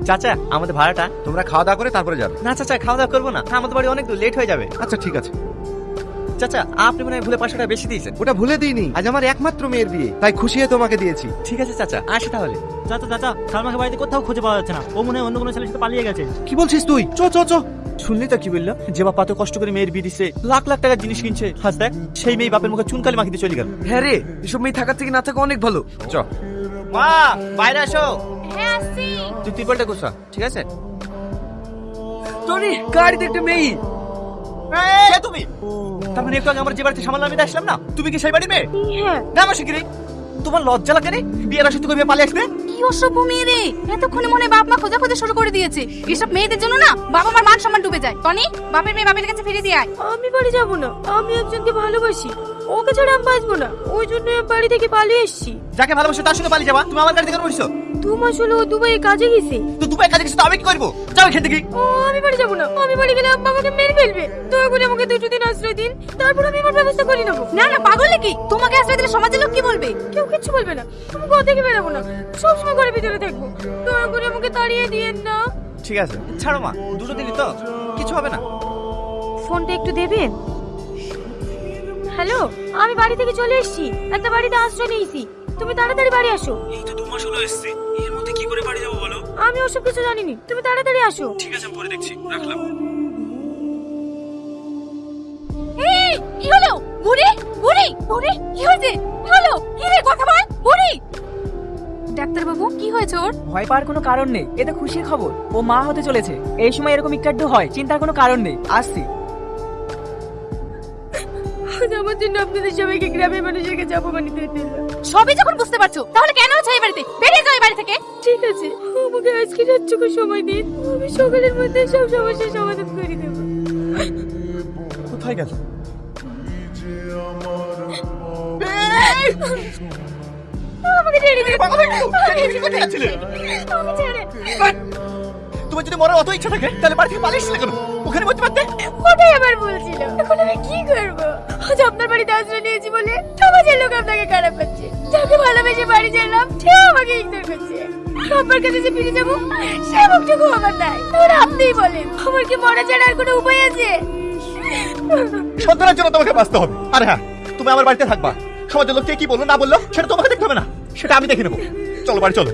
চাচা আমাদের ভাড়াটা। তোমরা খাওয়া দাওয়া করে তারপরে যাবে। না চাচা, খাওয়া দাওয়া করবো না, আমাদের বাড়ি অনেক দূর, লেট হয়ে যাবে। আচ্ছা ঠিক আছে। চাচা আপনি মনে হয় ভুলে 500 টাকা বেশি দিয়েছেন। ওটা ভুলে দিইনি, আজ আমার একমাত্র মেয়ের বিয়ে, তাই খুশি হয়ে তোমাকে দিয়েছি। ঠিক আছে চাচা, আসি তাহলে। চাচা চাচা, সালমাকে বাড়িতে কোথাও খুঁজে পাওয়া যাচ্ছে না, ও মনে হয় অন্য কোনো ছেলের সাথে পালিয়ে গেছে। কি বলছিস তুই? চ চ চ। শুনলি তো কি বললো, যে বাপ এত কষ্ট করে মেয়ের বিয়ে দিচ্ছে, লাখ লাখ টাকার জিনিস কিনছে, হাস দেখ সেই মেয়ে বাপের মুখে চুনকালি মাখিতে চলে গেল। হ্যাঁ রে, এসব মেয়ে থাকার থেকে না থাকা অনেক ভালো। চ। মা বাইরে আসো। হ্যাঁ আসছি। তুই ত্রিপলটা গুছা, ঠিক আছে? টনি, গাড়িতে একটা মেয়ে। কে তুমি? তার মানে একটু আগে আমরা যে বাড়িতে সামাল আমি আসলাম না, তুমি কি সেই বাড়ির মেয়ে? হ্যাঁ। না আমার শিগগিরি। তোমার লজ্জা লাগে না বিয়ের আসে তুমি পালিয়ে আসবে? কি অসভ্য মেয়ে রে, এতক্ষণে মনে হয় বাপ মা খোঁজাখুঁজি শুরু করে দিয়েছে। এসব মেয়েদের জন্য না বাবা মার মান সম্মান ডুবে যায়। টনি, বাপের মেয়ে বাপের কাছে ফিরে দিয়ে আয়। আমি বাড়ি যাব না, আমি একজনকে ভালোবাসি, ওকে ছাড়া আমি বাঁচবো না, ওই জন্য আমি বাড়ি থেকে পালিয়ে এসেছি। যাকে ভালোবাসো তার সঙ্গে পালিয়ে যাবা? তুমি আমার গাড়ি থেকে বসছো? 2 মাস হলো ও দুবাইয়ে কাজে গেছে। তো দুপায়ে কাজে গেছো, তো আমি কি করবো? যাও এখান থেকে। ও আমি বাড়ি যাব না, আমি বাড়ি গেলে আম্মা আমাকে মেরে ফেলবে। দয়া করে আমাকে 2 দিন আশ্রয় দিন, তারপর আমি আমার ব্যবস্থা করে নেবো। না না, পাগল নাকি? তোমাকে আশ্রয় দিলে সমাজের লোক কি বলবে? কেউ কিচ্ছু বলবে না, আমি ঘর থেকে বেরাবো না, সবসময় ঘরের ভিতরে থাকবো। দয়া করে আমাকে তাড়িয়ে দিয়েন না। ঠিক আছে ছাড়ো মা, 2 দিনই তো, কিছু হবে না। ফোনটা একটু দেবেন? হ্যালো, আমি বাড়ি থেকে চলে এসেছি, একটা বাড়িতে আশ্রয় নিয়েছি, তুমি তাড়াতাড়ি বাড়ি আসো। এই তো 2 মাস হলো এসেছি, এর মধ্যে কি করে বাড়ি যাবো বলো? আমি ওসব কিছু জানিনি, তুমি তাড়াতাড়ি আসো। ঠিক আছে, আমি পরে দেখছি, রাখলাম। এই কি হলো? বুড়ি বুড়ি বুড়ি, কি হয়েছে? কি হলো? কি রে, কথা বল বুড়ি। ডাক্তার বাবু, কি হয়েছে ওর? ভয় পাওয়ার কোনো কারণ নেই, এটা খুশির খবর, ও মা হতে চলেছে। এই সময় এরকম একটু হয়, চিন্তার কোনো কারণ নেই। আসছি। আমার জন্য আপনাদের সবাইকে গ্রামের মানুষের কাছে অপমানিত হতে হলো। সবই যখন বুঝতে পারছো, তাহলে কেন আছো এই বাড়িতে? বেরিয়ে যাও এই বাড়ি থেকে। ঠিক আছে, আমাকে আজকে রাতটুকু সময় দিন, আমি সকালের মধ্যে সব সমস্যার সমাধান করে দেবো। কোথায় গেল? আমাকে ছেড়ে দিন। আমাকে ছেড়ে। তোমার যদি মরার অত ইচ্ছা থাকে তাহলে বাড়ি থেকে পালিয়ে এসেছিলে কেন? ওখানে বসতে পারতে। ওটাই আবার বলছিল, এখন আমি কি করবো? আজ আপনার বাড়িতে আশ্রয় নিয়েছি বলে সমাজের লোক আপনাকে খারাপ পাচ্ছে, যাকে ভালোবেসে বাড়ি চাইলাম সেও আমাকে ইগনোর করছে। আপনার কাছে যে ফিরে যাবো সে মুখটুকু আমার নাই। তাহলে আপনিই বলেন, আমার কি মরা ছাড়া আর কোনো উপায় আছে? সন্তানের জন্য তোমাকে বাঁচতে হবে। আর হ্যাঁ, তুমি আমার বাড়িতে থাকবা, সমাজের লোক কে কি বললো না বললো সেটা তোমাকে দেখতে হবে না, সেটা আমি দেখে নেবো। চলো বাড়ি চলো।